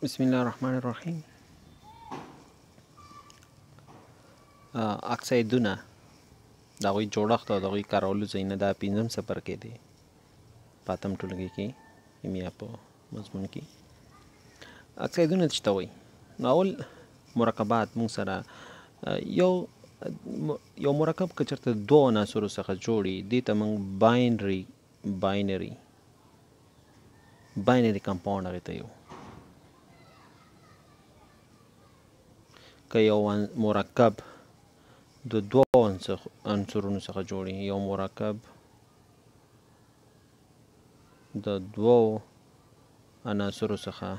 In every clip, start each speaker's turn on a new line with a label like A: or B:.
A: بسم الله الرحمن الرحیم. اکسایدونه د هغوی جوړښت او د هغوی کارولو ځایونه دا پنځم څپرکی دی په اتم ټولګي کې کیمیا په مضمون کې. اکسایدونه څه ته وایي؟ نو اول مرکبات موږ سره یو مرکب که چېرته دوه عناصرو څخه جوړ وي دې ته موږ باینري کمپاونډ هغې ته یو. که یو مرکب د دوه عنصرونو څخه جوړ وي، یو مرکب د دوه عناصرو څخه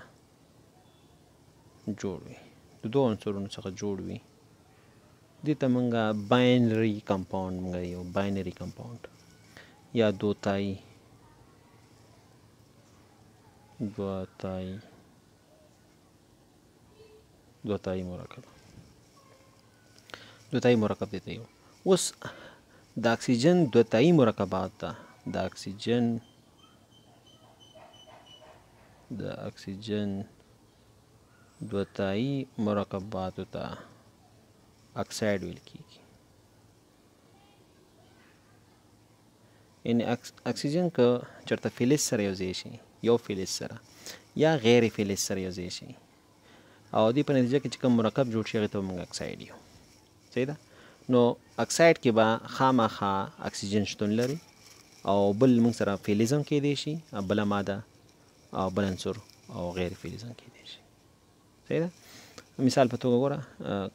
A: جوړ وي، د دوه عنصرونو څخه جوړ وي، دې ته موږ باینري کمپاونډ یو باینري کمپاونډ یا دوتایي مرکب دی ته یو. اوس د اکسیجن دوتایي مرکبات ته د اکسیجن دوتایي مرکباتو ته اکساید ویل کیږي. یعنې اکسیجن که چېرته فلز سره یو ځای شي، یو فلز سره یا غیر فلز سره یو ځای شي او دې په نتیجه کې چې کوم مرکب جوړ شي هغې ته به موږ اکساید یو. صحیح ده؟ نو اکساید کې به خامخا اکسیجن شتون لري او بل موږ سره فلز هم کیدی شي، بله ماده او بل عنصر او غیر فلز هم کیدی شي. صحیح ده؟ مثال په توګه ګوره،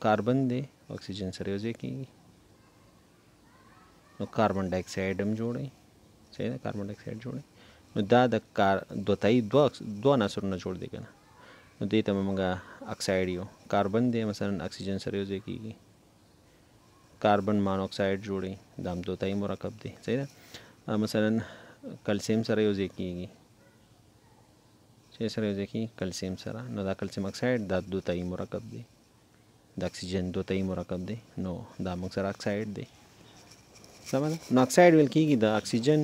A: کاربن دی اکسیجن سره یو ځای کیږي نو کاربن ډای اکساید هم جوړوي. صحیح ده؟ کاربن ډای اکساید جوړوي. نو دا د دوتایي دوه عناصرونه جوړ دی که نه، نو دې ته به موږ اکساید یو. کاربن دی مثلا اکسیجن سره یو ځای کیږي، کاربن مانو اکساید جوړوي، دا هم دوتایي مرکب دی. صحیح ده؟ مثلا کلسیم سره یو ځای کیږي، چې سره یو ځای کیږي کلسیم سره، نو دا کلسیم اکساید دا دوتایي مرکب دی، د اکسیجن دوتایي مرکب دی، نو دا موږ سره اکساید دی. سمه ده؟ نو اکساید ویل کیږي د اکسیجن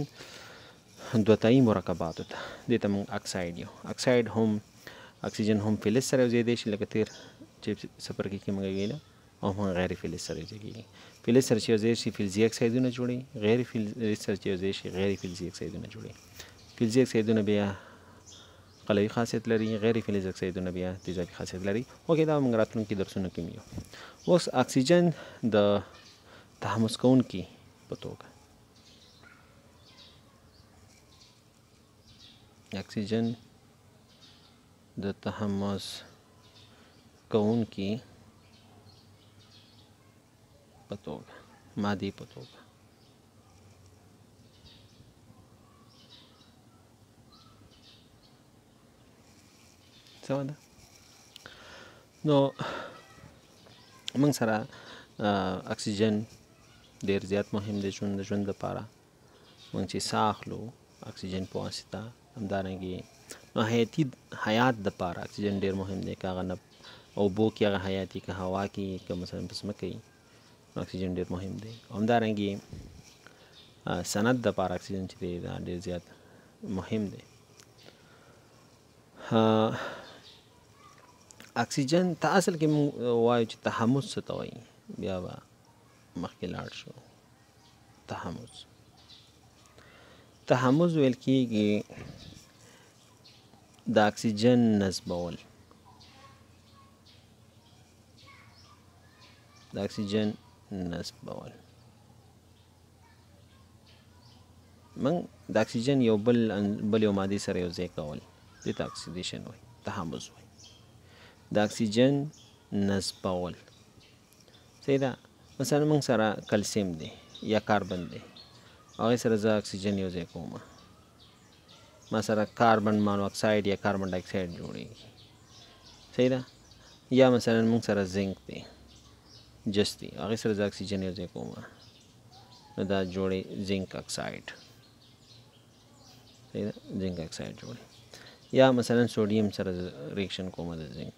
A: دوتایي مرکباتو ته، دې ته موږ اکساید یو. اکساید هم اکسیجن هم فلز سره یو ځای دی شي، لکه تیر چې څپرکي کې موږ ویله، او هم غیر فلز سره یو ځای کېږي. فلز سره چې یو ځای شي فلزي اکسایدونه جوړوي، غیر فلز سره چې یو ځای شي غیر فلزي اکسایدونه جوړوي. فلزي اکسایدونه بیا قلوي خاصیت لري، غیر فلز اکسایدونه بیا تیزابي خاصیت لري. اوکې، دا موږ راتلونکي درسونو کې یو. اوس اکسیجن د تحمض کوونکي په توګه، اکسیجن د تحمض کوونکي په توګه، مادي په توګه. سمه ده؟ نو موږ سره اکسیجن ډېر زیات مهم دی د ژوند لپاره. موږ چې ساه اخلو اکسیجن په واسطه، همدارنګې نو حیات دپاره اکسیجن ډېر مهم دی. که هغه اوبو کې هغه حیاتي، که هوا کې، که مثلا په ځمکه وي، نو اکسیجن ډېر مهم دی. همدارنګې صنعت دپاره اکسیجن چې دی دا ډېر زیات مهم دی. اکسیجن ته اصل کې موږ وایو چې تحمض څه ته وایي، بیا به مخکې لاړ شو. تحمض ویل کېږي د اکسیجن نصبول، د اکسیجن نصبول. موږ د اکسیجن یو بل یو مادې سره یو ځای کول، دې ته اکسیدیشن وایي، تحمض وایي. د اکسیجن نصبول. صحیح ده؟ مثلا موږ سره کلسیم دی یا کاربن دی، هغې سره زه اکسیجن یو ځای کوم، ما سره کاربن مانو اکساید یا کاربن ډای اکساید جوړېږي. صحیح ده؟ یا مثلا موږ سره زنک دی، جست دی، هغې سره زه اکسیجن یو ځای کوم، نو دا جوړې زنک اکساید. صحیح ده؟ زنک اکساید جوړې. یا مثلا سوډیم سره ریکشن کومه د زنک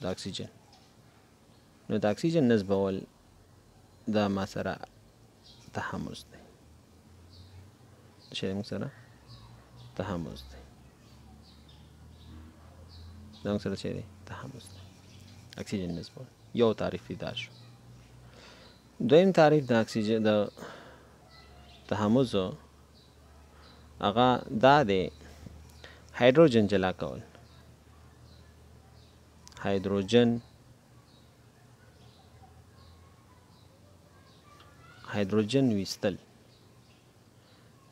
A: د اکسیجن، نو د اکسیجن نصبول دا ما سره تحمض دی، چې موږ سره تحمض دی. زموږ سره چې دی تحمض دی اکسیجن نسبت یو تعریف دی دا شو. دویم تعریف د اکسیجن د تحمض هغه دا دی هایدروجن جلا کول. هایدروجن ویستل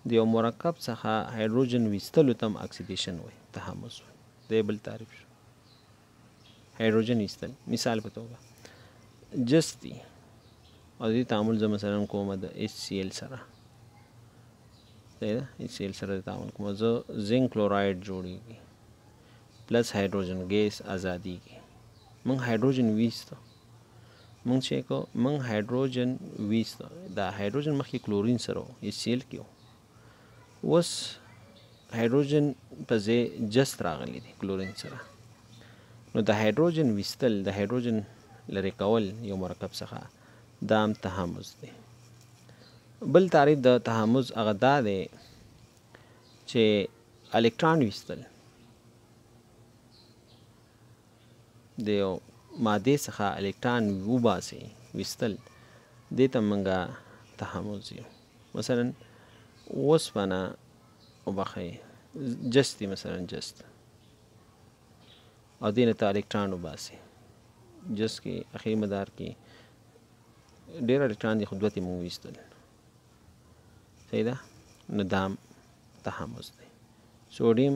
A: د یو مرکب څخه هایدروجن ویستلو ته هم اکسیدیشن وایي تحمض وایي. دی بل تعریف شو هایدروجن ویستل. مثال په توګه جست دی او دې تعامل زه مثلا کومه د HCl سره صحیح ده HCl سره تعامل کومه زه زنک کلوراید جوړیږي پلس هایدروجن ګیس ازادیږي. موږ هایدروجن ویسته موږ چې کو موږ هایدروجن ویسته دا هایدروجن مخکې کلورین سره HCl کې اوس هایدروجن په ځای جست راغلی دی کلورین سره. نو د هایدروجن ویستل د هایدروجن لرې کول یو مرکب څخه دا هم تحمض دی. بل تعریف د تحمض هغه دا دی چې الکترون ویستل د یو مادې څخه الکترون وباسي ویستل دې ته موږ تحمض یو. مثلا اوسپنه وبخښئ جست دی مثلا جست او دې نه ته الکترون وباسي جست کې اخري مدار کې ډېر الکترون دي خو دوه تې موږ ویستل صحیح ده. نو دا تحمض دی. سوډیم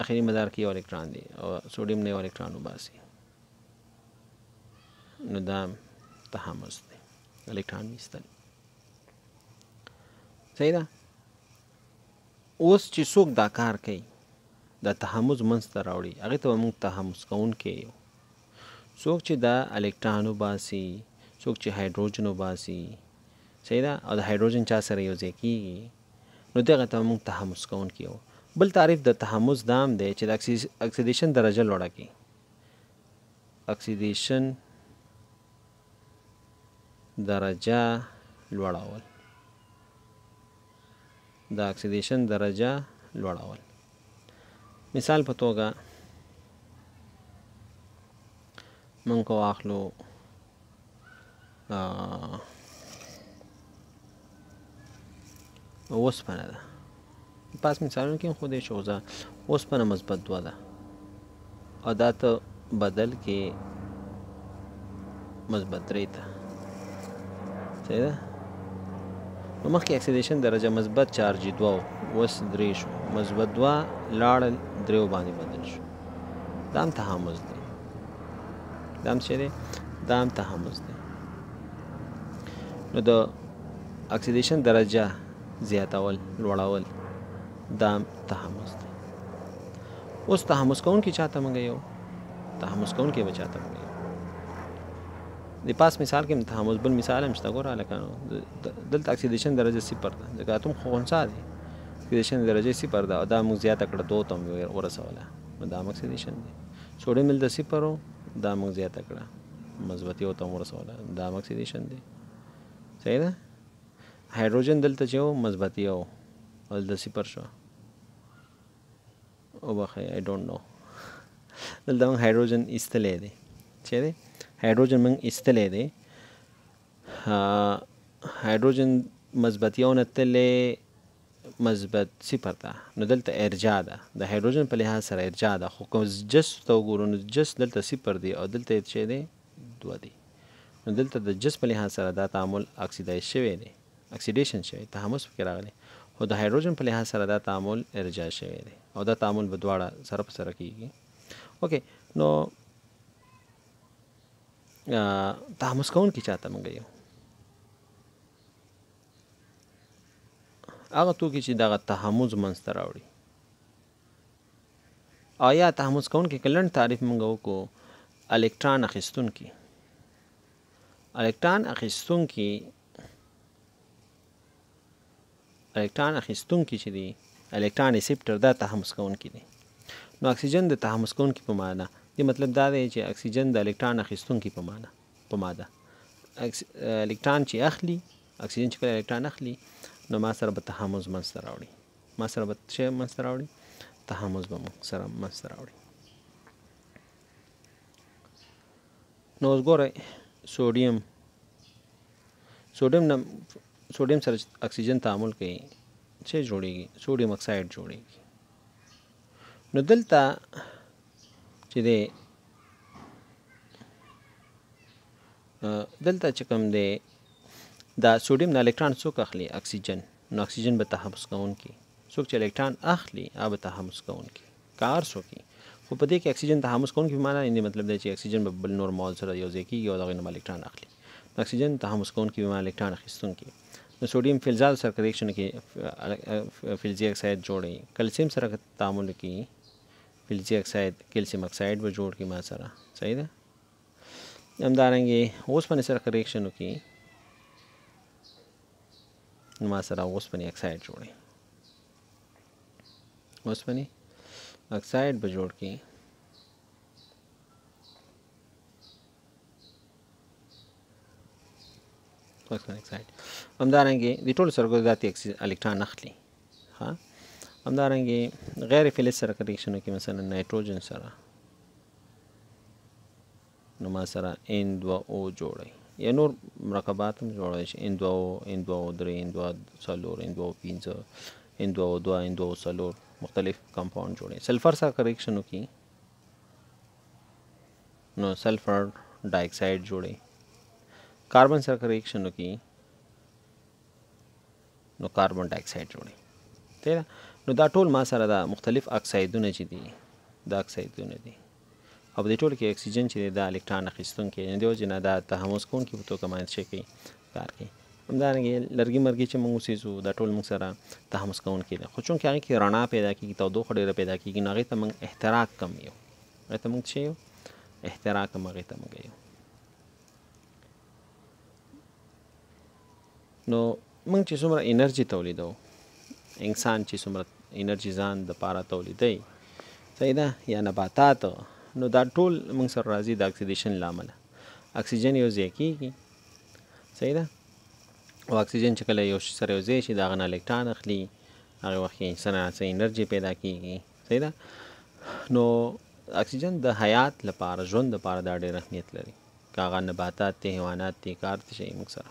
A: اخري مدار کې یو الکترون دی او سوډیم نه یو الکترون وباسي نو دا تحمض دی الکترون ویستل صحیح ده. اوس چې څوک دا کار کوي دا تحمض منځته راوړي هغې ته به موږ تحمض کوونکی یو. څوک چې دا الکترون وباسي څوک چې هایدروجن وباسي صحیح ده او د هایدروجن چا سره یو ځای کېږي نو دغه ته موږ تحمض کوونکی یو. بل تعریف د تحمض دا هم دی چې د اکسیدیشن درجه لوړه کړي. اکسیدیشن درجه لوړول د اکسیدیشن درجه لوړول. مثال په توګه موږ کو واخلو اوسپنه ده پاس مثالونو کې خو دې شوزه اوسپنه مثبت 2 ده او دا ته بدل کې مثبت 3 ته صحیح ده. نو مخکې اکسیدیشن درجه مثبت چارج 2 اوس 3 شو مثبت 2 لاړل 3 باندې بدل شو دا هم تحمض دی. دا هم څه دی دا هم تحمض دی. نو د اکسیدیشن درجه زیاتول لوړول دا هم تحمض دی. اوس تحمض کوونکی چاته موږ یو تحمض کوونکی به چاته موږ یو د پاس مثال کې تحمض بل مثال هم شته ګوره هلکانو دلته اکسیدیشن درجه 0 ده ځکه اتوم خنثی دی اکسیدیشن درجه 0 ده او دا موږ زیاته کړه 2 ته ورسوله نو دا هم اکسیدیشن دی. سوډیم دلته 0 دا موږ زیاته کړه مثبت 1 ته ورسوله دا هم اکسیدیشن دی صحیح ده. هایدروجن دلته چې و مثبت 1 او دلته 0 شو او بخیر I don't know دلته موږ هایدروجن ایستلی دی چې دی هایدروجن موږ ایستلی دی هایدروجن مثبت 1 نه تللی مثبت 0 ته نو دلته ارجاع ده د هایدروجن په لحاظ سره ارجاع ده خو که جست ته وګورو نو جست دلته 0 دی او دلته چې دی 2 دی نو دلته د جست په لحاظ سره دا تعامل اکسیدایز شوی دی اکسیډیشن شوی تحمض پکې راغلی خو د هایدروجن په لحاظ سره دا تعامل ارجاع شوی دی او دا تعامل به دواړه سره په سره کېږي. اوکې نو تحمض کوونکی چاته موږ یو هغه توکي چې دغه تحمض منځته راوړي. آیا تحمض کوونکی که لنډ تعریف موږ وکړو الکترون اخیستونکي الکترون اخیستونکي چې دي الکترون ریسپټر دا تحمض کوونکي دي. نو اکسیجن د تحمض کوونکي په معنا دې مطلب دا دی چې اکسیجن د الکترون اخیستونکي په ماده الکترون چې اخلي اکسیجن چې کله الکترون اخلي نو ما سره به تحمض منځته راوړي ما سره به څه منځته راوړي تحمض به سره منځته راوړي نو اوس ګورئ سوډیم سره اکسیجن تعامل کوي څه جوړیږي سوډیم اکساید جوړیږي نو دلته چې دی دلته چې کوم دی دا سوډیم نه الکترون څوک اخلي اکسیجن نو اکسیجن به تحمض کوونکی څوک چې الکترون اخلي هغه به تحمض کوونکی کار څوکي خو په دې کې اکسیجن تحمض کوونکی په معنا یې مطلب دی چې اکسیجن به بل نور مواد سره یو ځای کېږي او د هغې نه الکترون اخلي اکسیجن تحمض کوونکی په معنا الکترون اخیستونکی نو سوډیم فلزات سره ریاکشن کې فلزي اکساید جوړوي کلسیم سره تعامل کوي فلزي اکساید کلسیم اکساید به جوړ کړي ما سره صحیح ده همدارنګې اوسپنې سره ریاکشن وکړي نو ما سره اوسپنې اکساید جوړوي اوسپنې اکساید به جوړ کړي همدارنګې د ټولو سره ذاتي الکترون اخلي ها همدارنګې غیر فلز سره ریاکشن وکړي مثلا نایتروجن سره نو ما سره N2O جوړوي یا نور مرکبات هم جوړوي چې N2O N2O3 N2O4 N2O5 N2O2 N2O4 مختلف کمپاوند جوړوي سلفر سره ریاکشن وکړي نو سلفر ډای اکساید جوړوي کاربن سره ریاکشن وکړي نو کاربن ډای اکساید جوړوي ٹھیک نو دا ټول ما سره دا مختلف اکسایدونه چې دي دا اکسایدونه دي او په دې ټولو کې اکسیجن چې دی دا الکترون اخیستونکی دی د وجې نه دا تحمض کوونکي په توګه باندې څه کوي کار کوي همدارنګې لرګي مرګي چې موږ اوسېږو دا ټول موږ سره تحمض کوونکي دي خو چونکې هغې کې رڼا پیدا کېږي تودوخه ډېره پیدا کېږي نو هغې ته موږ احتراق کم یو هغې ته موږ څه یو احتراق کم هغې ته موږ یو نو موږ چې څومره انرژي تولیدوو انسان چې څومره انرژي ځان دپاره تولیدوي صحیح ده یا نباتات نو دا ټول موږ سره راځي د اکسیدیشن له امله اکسیجن یو ځای کېږي صحیح ده او اکسیجن چې کله یو شي سره یو ځای شي د هغه نه الکترون اخلي هغې وخت کې څه انرژي پیدا کېږي صحیح ده نو اکسیجن د حیات لپاره ژوند لپاره دا ډېر اهمیت لري که هغه نباتات دي حیوانات دي کار ته شي موږ سره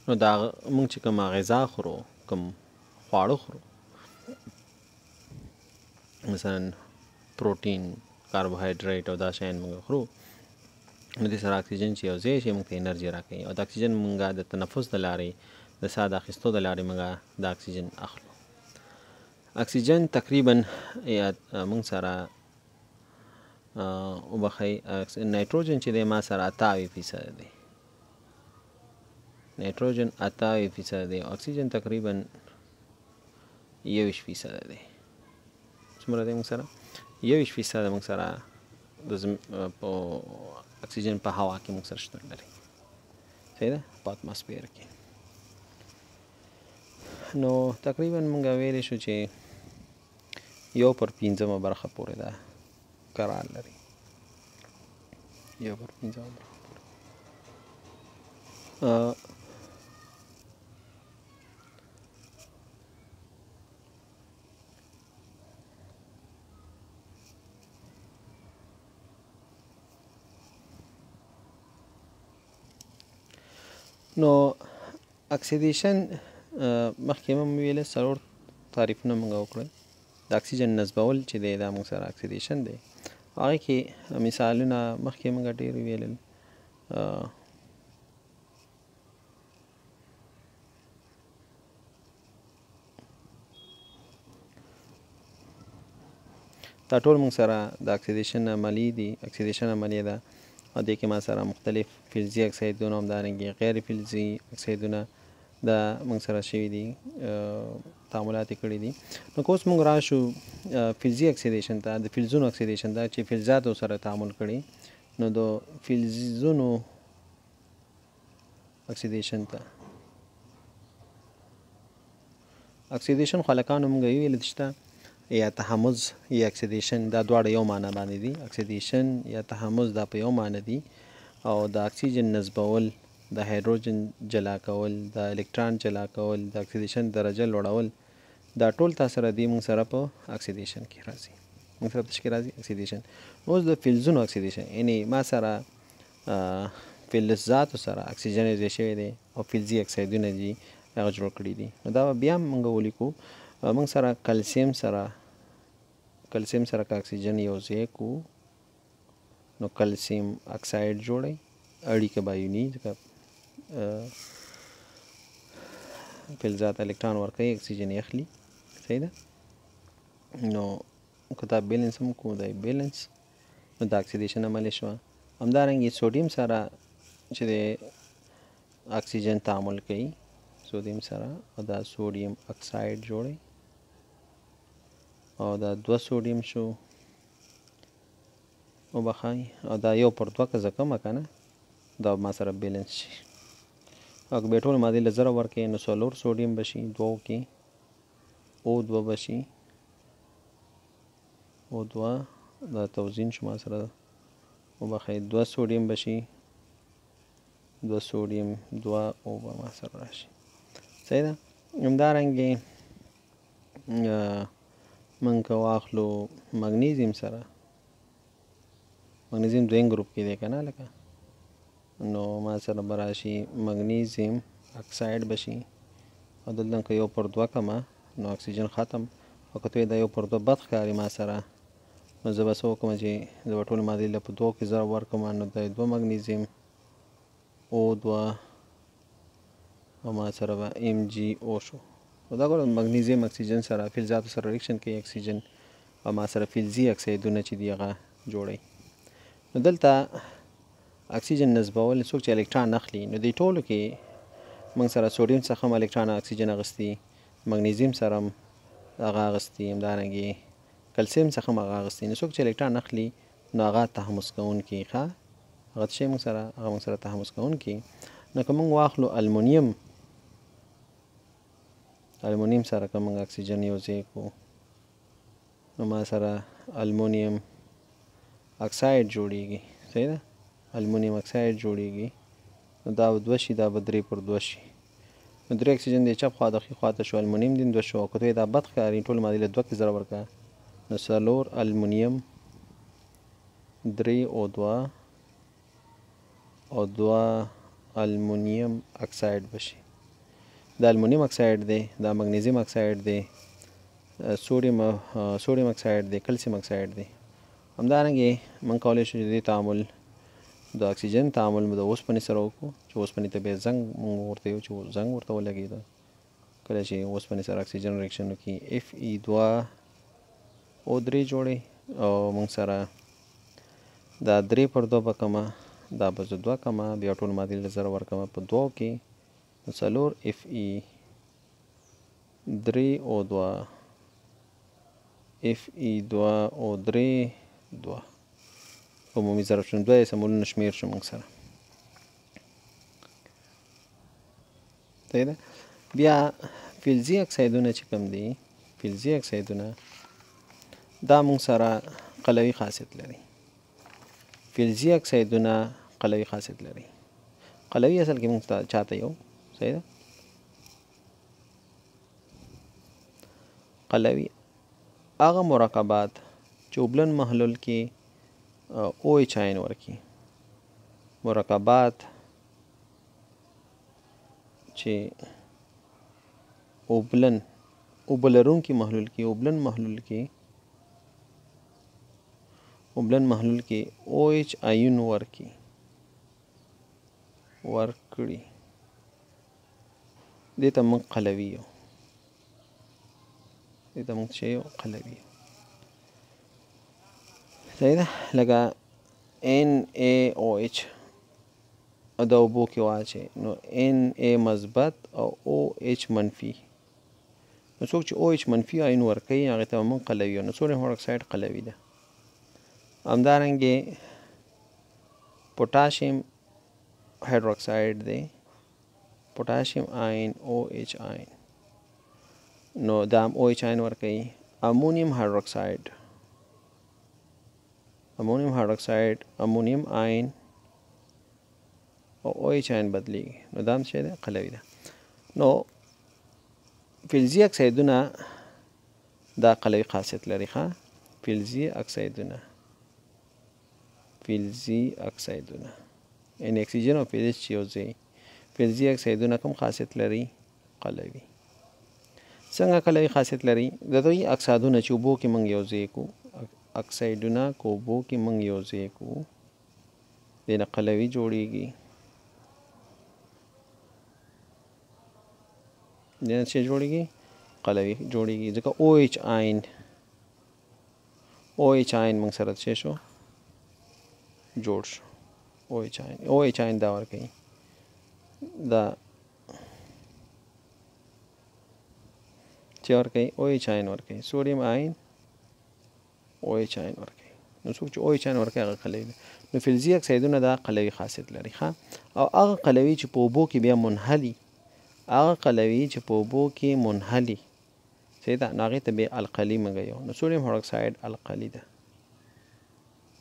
A: نو دا موږ چې کومه غذا خورو کوم خواړه خورو مثلا پروټین کاربوهایډریټ او دا شیان موږ خورو نو دې سره اکسیجن چې یو ځای شي موږ ته انرژي راکوي او د اکسیجن موږ د تنفس د لارې د ساه د اخیستو د لارې موږ د اکسیجن اخلو اکسیجن تقریبا موږ سره وبخئ نایتروجن چې دی ما سره 88% دی نایتروجن 88% دی اکسیجن تقریبا 21% دی څومره دی موږ سره 21% موږ سره د اکسیجن په هوا کې موږ سره شتون لري صحیح ده په اتماسفیر کې نو تقریبا موږ ویلی شو چې 1/5 برخه پورې دا قرار لري 1/5 برخه پورې نو اکسیدیشن مخکې مو ویل څلور تعریفونه موږ وکړل د اکسیجن نصبول چې دی دا موږ سره اکسیدیشن دی هغې کې مثالونه مخکې موږ ډېر ویلل دا ټول موږ سره د اکسیدیشن عملي دي اکسیدیشن عملیه ده او دې کې ما سره مختلف فلزي اکسایدونه همدارنګې غیر فلزي اکسایدونه دا موږ سره شوي دي تعاملات یې کړي دي نو که اوس موږ راشو فلزي اکسیدیشن ته د فلزونو اکسیدیشن ته چې فلزاتو سره تعامل کړي نو د فلزونو اکسیدیشن ته اکسیدیشن خو هلکانو موږ ویل شته یا تحمض یا اکسیدیشن دا دواړه یو معنی باندې دي اکسیدیشن یا تحمض دا په یو معنی دي او د اکسیجن نصبول د هایدروجن جلا کول د الکترون جلا کول د اکسیدیشن درجه لوړول دا ټول تا سره دي موږ سره په اکسیدیشن کې راځي موږ سره څه راځي اکسیډیشن. اوس د فلزونو اکسیډیشن یعنی ما سره فلزاتو سره اکسیجن یې شوی دی او فلزي اکسایدونه دي هغه جوړ کړي دي. نو دا بیا موږ ولیکو موږ سره کلسیم سره که اکسیجن یو ځای کو نو کلسیم اکساید جوړي اړیکه بایوني ځکه فلزات الکترون ورکوي اکسیجن یې اخلي. صحیح ده. نو که دا بیلنس هم کو دا بیلنس نو دا اکسیډیشن عملی شوه. همدارنګه سوډیم سره چې د اکسیجن تعامل کوي سوډیم سره او دا سوډیم اکساید جوړي او دا 2 سوډیم شو او بخای او دا یو پر 2 که زکمه کنه دا ما سره بیلنس شي. او که ټول ماده له زره ورکې نو سولور سوډیم بشي 2 کې او 2 بشي او 2 دا توزین شو ما سره او بخای 2 سوډیم بشي 2 سوډیم 2 او ما سره راشي. صحیح ده. همدارنګه من که واخلو مګنیزیم سره مګنیزیم دویم ګروپ کې دی کنه لکه نو ما سره براشي مګنیزیم اکساید بشي او دلته که یو پر 2 کما نو اکسیجن ختم او که دا یو پر 2 بد ښکاري ما سره نو زه به څه وکړم چې زه به ټولې مادې له په 2 کې ضرب ورکړم نو دا 2 مګنیزیم او 2 او ما سره به ام جی او شو. دا ګوره مګنیزیم اکسیجن سره فلزاتو سره ریاکشن کوي اکسیجن او ما سره فلزي اکسایدونه چې دي هغه جوړوي. نو دلته اکسیجن نصبول څوک چې الکترون اخلي نو دې ټولو کې موږ سره سوډیم څخه هم الکترون اکسیجن اخیستي مګنیزیم سره هم هغه اخیستي همدارنګه کلسیم څخه هم هغه اخیستي. نو څوک چې الکترون اخلي نو هغه تحمض کوونکي ښه هغه شی موږ سره تحمض کوونکي. نو که موږ واخلو المونیم سره که موږ اکسیجن یو ځای کو نو ما سره المونیم اکساید جوړیږي. صحیح ده. المونیم اکساید جوړیږي نو دا به 2 شي دا به 3 پر 2 شي نو 3 اکسیجن د چپ خوا د ښي خوا ته شو المونیم دین 2 شو. که دا بد ښکاري ټول مادې له 2 کې ضرب ورکړه نو څلور المونیم 3 او 2 او 2 المونیم اکساید بشي. دا المونیم اکساید دی دا مګنیزیم اکساید دی سوډیم اکساید دی کلسیم اکساید دی. همدارنګه موږ کولی شو چې دې تعامل د اکسیجن تعامل د اوسپنې سره وکړو چې اوسپنې ته بیا زنګ موږ ورته یو چې زنګ ورته ولګېده کله چې اوسپنې سره اکسیجن ریاکشن وکړي اف ای 2 او 3 جوړي او موږ سره دا 3 پر 2 به کمه دا به 2 کمه بیا ټول مادې له زره ورکمه په 2 کې نو څلور اف ای 3 او 2 اف ای 2 او 3 2 عمومي ضرب شو 2 سمولونه شمیر شو موږ سره. صحیح ده. بیا فلزي اکسایدونه چې کوم دي فلزي اکسایدونه دا موږ سره قلوي خاصیت لري. فلزي اکسایدونه قلوي خاصیت لري. قلوي اصل کې موږ چاته یو. صحیح ده. قلوي هغه مرکبات چې اوبلن محلول کې او ایچ آین ورکی مرکبات چې اوبلرونکي محلول کې اوبلن محلول کې او ایچ آین ورکړي دې ته موږ قلوي یو صحیح ده. لکه NaOH د اوبو کې واچي نو Na مثبت او OH منفي نو څوک چې OH منفي آیون ورکوي هغې ته موږ قلوي نو سوډیم هایدروکساید قلوي ده. همدارنګې پوټاشیم هایدروکساید دی پوټاشیم آین OH آین نو دا هم OH آین ورکوي. امونیم هایدروکساید امونیم آین او OH آین بدلیږي نو دا هم څه دی قلوي ده. نو فلزي اکسایدونه دا قلوي خاصیت لري ښه فلزي اکسایدونه یعنی اکسیجن او فلز چې یو ځای فلزي اکسایدونه کوم خاصیت لري قلوي څنګه قلوي خاصیت لري د دوی اکسایدونه چې اوبو کې موږ یو ځای کو اکسایدونه کو اوبو کې موږ یو ځای کو دنه قلوي جوړیږي دنه چې جوړیږي قلوي جوړیږي ځکه OH آین موږ سره څه شو جوړ شو OH آین دا ورکوي دا چې ورکوي OH آین ورکوي سوډیم آین OH آین ورکوي نو څوک چې OH آین ورکوي هغه قلوي نو فلزي اکسایدونه دا قلوي خاصیت لري ښه او هغه قلوي چې په اوبو کې بیا منحلي هغه قلوي چې په اوبو کې منحلي صحیح ده نو هغې ته بیا القلي موږ یو نو سوډیم هایدروکساید القلي ده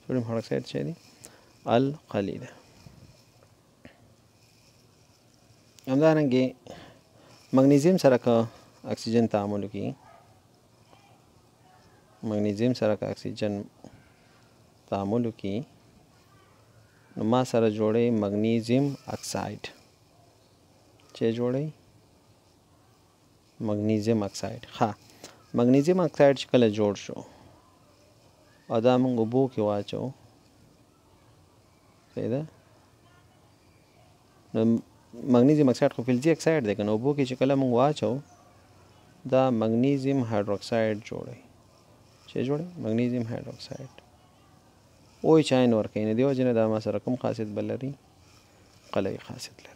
A: سوډیم هایدروکساید څه دی القلي ده همدارنګې مګنیزیم سره که اکسیجن تعامل وکړي مګنیزیم سره که اکسیجن تعامل وکړي نو ما سره جوړی مګنیزیم اکساید چې جوړی مګنیزیم اکساید ښه مګنیزیم اکساید چې کله جوړ شو او دا موږ اوبو کې واچو صحیح ده نو مګنیزیم اکساید خو فلزي اکساید دی که نو اوبو کې چې کله موږ واچو دا مګنیزیم هایدروکساید جوړی چې جوړی مګنیزیم هایدروکساید OH آین ورکوي نو دې وجې نه دا ما سره کوم خاصیت بل لري قلوي خاصیت لري